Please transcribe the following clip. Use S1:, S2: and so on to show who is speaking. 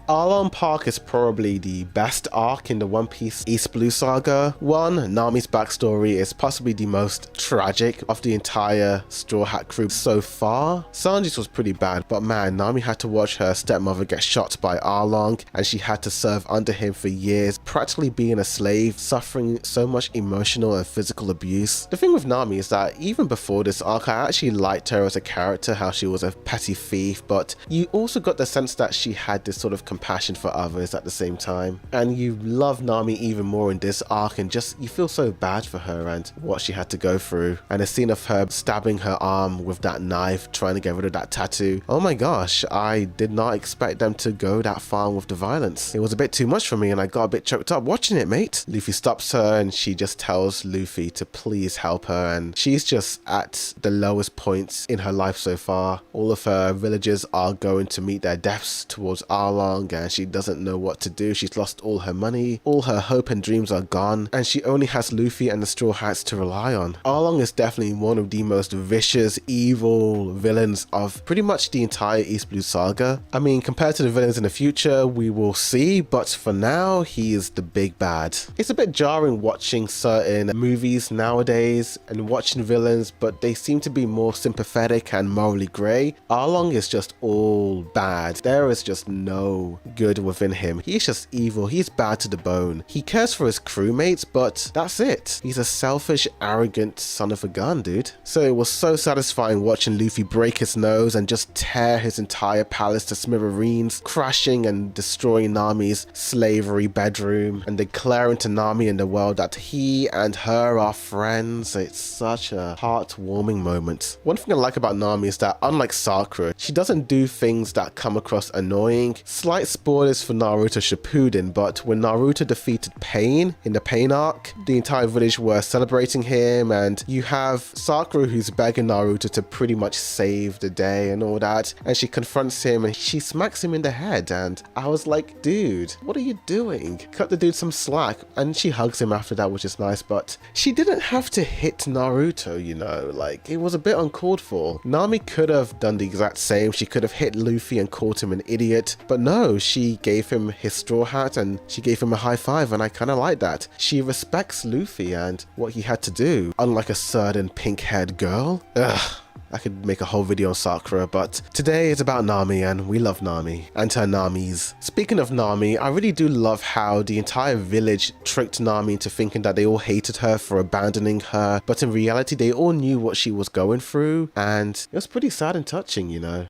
S1: Arlong Park is probably the best arc in the One Piece East Blue Saga. One, Nami's backstory is possibly the most tragic of the entire Straw Hat crew so far. Sanji's was pretty bad, but man, Nami had to watch her stepmother get shot by Arlong, and she had to serve under him for years, practically being a slave, suffering so much emotional and physical abuse. The thing with Nami is that even before this arc, I actually liked her as a character, how she was a petty thief, but you also got the sense that she had this sort of compassion for others at the same time. And you love Nami even more in this arc, and just you feel so bad for her and what she had to go through. And the scene of her stabbing her arm with that knife, trying to get rid of that tattoo. Oh my gosh, I did not expect them to go that far with the violence. It was a bit too much for me and I got a bit choked up watching it, mate. Luffy stops her and she just tells Luffy to please help her, and she's just at the lowest points in her life so far. All of her villagers are going to meet their deaths towards Arlong, and she doesn't know what to do. She's lost all her money, all her hope and dreams are gone, and she only has Luffy and the Straw Hats to rely on. Arlong is definitely one of the most vicious, evil villains of pretty much the entire East Blue Saga. I mean, compared to the villains in the future, we will see, but for now, he is the big bad. It's a bit jarring watching certain movies nowadays and watching villains, but they seem to be more sympathetic and morally grey. Arlong is just all bad. There is just no good within him. He's just evil. He's bad to the bone. He cares for his crewmates, but that's it. He's a selfish, arrogant son of a gun, dude. So it was so satisfying watching Luffy break his nose and just tear his entire palace to smithereens, crashing and destroying Nami's slavery bedroom and declaring to Nami and the world that he and her are friends. It's such a heartwarming moment. One thing I like about Nami is that unlike Sakura, she doesn't do things that come across annoying. Slight spoilers for Naruto Shippuden, but when Naruto defeated Pain in the Pain arc, the entire village were celebrating him, and you have Sakura who's begging Naruto to pretty much save the day and all that, and she confronts him and she smacks him in the head, and I was like, dude, what are you doing? Cut the dude some slack. And she hugs him after that, which is nice, but she didn't have to hit Naruto, you know, like it was a bit uncalled for. Nami could have done the exact same. She could have hit Luffy and called him an idiot, but no, she gave him his straw hat and she gave him a high five, and I kind of like that. She respects Luffy and what he had to do, unlike a certain pink-haired girl. Ugh. I could make a whole video on Sakura, but today is about Nami, and we love Nami and her Namis. Speaking of Nami, I really do love how the entire village tricked Nami into thinking that they all hated her for abandoning her, but in reality they all knew what she was going through, and it was pretty sad and touching, you know.